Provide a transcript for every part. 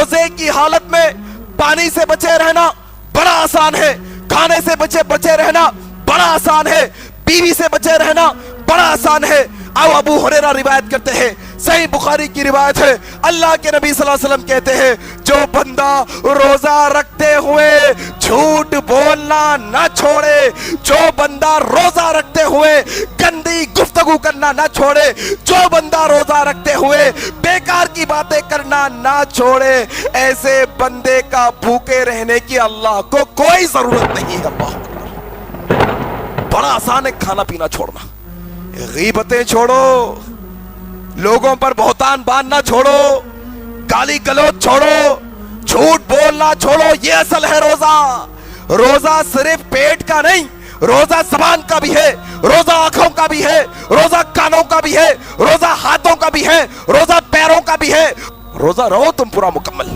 روزے کی حالت میں پانی سے بچے رہنا بڑا آسان ہے، کھانے سے بچے رہنا بڑا آسان ہے، بیوی سے بچے رہنا بڑا آسان ہے۔ ابو ہریرہ روایت کرتے ہیں، صحیح بخاری کی روایت ہے، اللہ کے نبی صلی اللہ علیہ وسلم کہتے ہیں جو بندہ روزہ رکھتے ہوئے جھوٹ بولنا نہ چھوڑے، جو بندہ روزہ رکھتے ہوئے گندی گفتگو کرنا نہ چھوڑے، جو بندہ روزہ رکھتے ہوئے بیکار کی باتیں کرنا نہ چھوڑے، ایسے بندے کا بھوکے رہنے کی اللہ کو کوئی ضرورت نہیں ہے۔ اللہ اکبر، بڑا آسان ہے کھانا پینا چھوڑنا، غیبتیں چھوڑو، لوگوں پر بہتان باندھنا چھوڑو، گالی گلوچ چھوڑو، جھوٹ بولنا چھوڑو، یہ اصل ہے روزہ۔ روزہ صرف پیٹ کا نہیں، روزہ زبان کا بھی ہے، روزہ آنکھوں کا بھی ہے، روزہ کانوں کا بھی ہے، روزہ ہاتھوں کا بھی ہے، روزہ پیروں کا بھی ہے۔ روزہ رہو تم پورا مکمل۔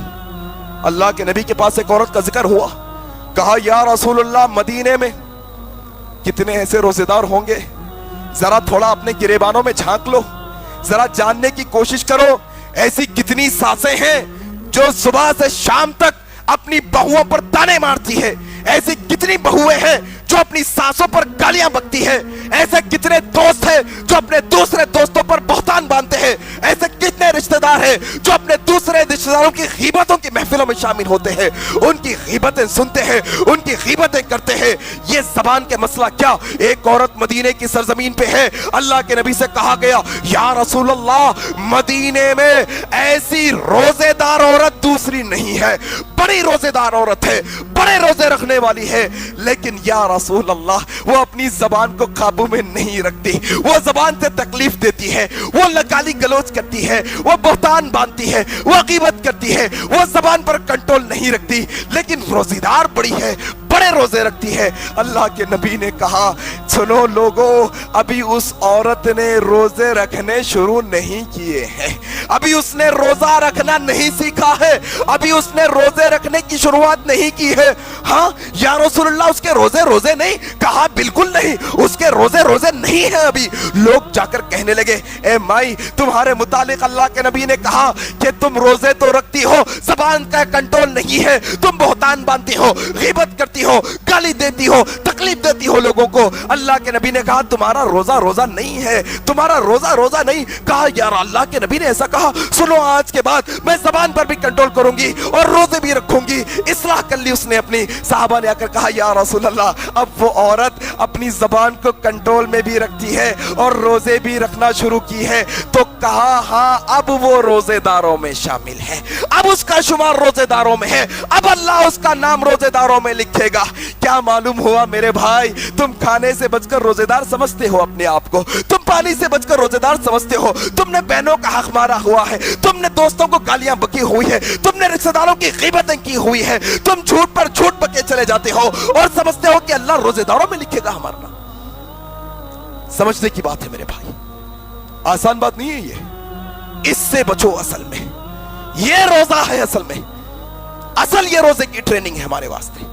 اللہ کے نبی کے پاس ایک عورت کا ذکر ہوا، کہا یا رسول اللہ مدینے میں کتنے ایسے روزے دار ہوں گے، ذرا تھوڑا اپنے گریبانوں میں جھانک لو، ذرا جاننے کی کوشش کرو ایسی کتنی ساسیں ہیں جو صبح سے شام تک اپنی بہوؤں پر تانے مارتی ہے، ایسی کتنی بہویں ہیں جو اپنی ساسوں پر گالیاں بکتی ہے، ایسے کتنے دوست ہیں جو اپنے دوسرے دوستوں پر بہتان باندھتے ہیں، ایسے کتنے رشتہ دار ہیں جو اپنے دوسرے رشتہ داروں کی غیبتوں کی محفلوں میں شامل ہوتے ہیں، ان کی غیبتیں سنتے ہیں، ان کی غیبتیں کرتے ہیں۔ یہ زبان کے مسئلہ کیا؟ ایک عورت مدینے کی سرزمین پہ ہے، اللہ کے نبی سے کہا گیا یا رسول اللہ مدینے میں ایسی روزے دار عورت دوسری نہیں ہے، بڑی روزے دار عورت ہے، بڑے روزے رکھنے والی ہے، لیکن یا رسول اللہ وہ اپنی زبان کو قابو میں نہیں رکھتی، وہ زبان سے تکلیف دیتی ہے، وہ گالی گلوچ کرتی ہے، وہ بہتان باندھتی ہے، وہ غیبت کرتی ہے، وہ زبان پر کنٹرول نہیں رکھتی، لیکن روزے دار بڑی ہے، بڑے روزے رکھتی ہے۔ اللہ کے نبی نے کہا سنو لوگو، ابھی اس عورت نے روزے رکھنے شروع نہیں کیے ہیں، ابھی اس نے روزہ رکھنا نہیں سیکھا ہے، ابھی اس نے روزے رکھنے کی شروعات نہیں کی ہے۔ ہاں یا رسول اللہ اس کے روزے نہیں؟ کہا بالکل نہیں، اس کے روزے نہیں ہیں ابھی۔ لوگ جا کر کہنے لگے اے مائی تمہارے متعلق اللہ کے نبی نے کہا کہ تم روزے تو رکھتی ہو، زبان کا کنٹرول نہیں ہے، تم بہتان باندھتی ہو، غیبت کرتی ہو، گالی دیتی ہو، تکلیف دیتی ہو لوگوں کو۔ اللہ کے نبی نے کہا تمہارا روزہ نہیں ہے، تمہارا روزہ نہیں۔ کہا یار اللہ کے نبی نے ایسا کہا، سنو آج کے بعد میں زبان پر بھی کنٹرول کروں گی اور روزے بھی رکھوں گی۔ اصلاح کر لی اس نے اپنی۔ صحابہ نے آ کر کہا یا رسول اللہ اب وہ عورت اپنی زبان کو کنٹرول میں بھی رکھتی ہے اور روزے بھی رکھنا شروع کی ہے، تو کہا ہاں اب وہ روزے داروں میں شامل ہے، اب اس کا شمار روزے داروں میں ہے، اب اللہ اس کا نام روزے داروں میں لکھے گا۔ کیا معلوم ہوا میرے بھائی، تم کھانے سے بچ کر روزے دار سمجھتے ہو اپنے آپ کو، تم پانی سے بچ کر روزے دار سمجھتے ہو، تم نے بہنوں کا حق مارا ہوا ہے، تم نے دوستوں کو گالیاں بکی ہوئی ہے، تم نے رشتہ داروں کی غیبتیں کی ہوئی ہے، تم جھوٹ پر جھوٹ بکے چلے جاتے ہو اور سمجھتے ہو کہ اللہ روزے داروں میں لکھے گا ہمارا نام۔ سمجھنے کی بات ہے میرے بھائی، آسان بات نہیں ہے یہ، اس سے بچو۔ اصل میں یہ روزہ ہے، اصل میں یہ روزے کی ٹریننگ ہے ہمارے واسطے۔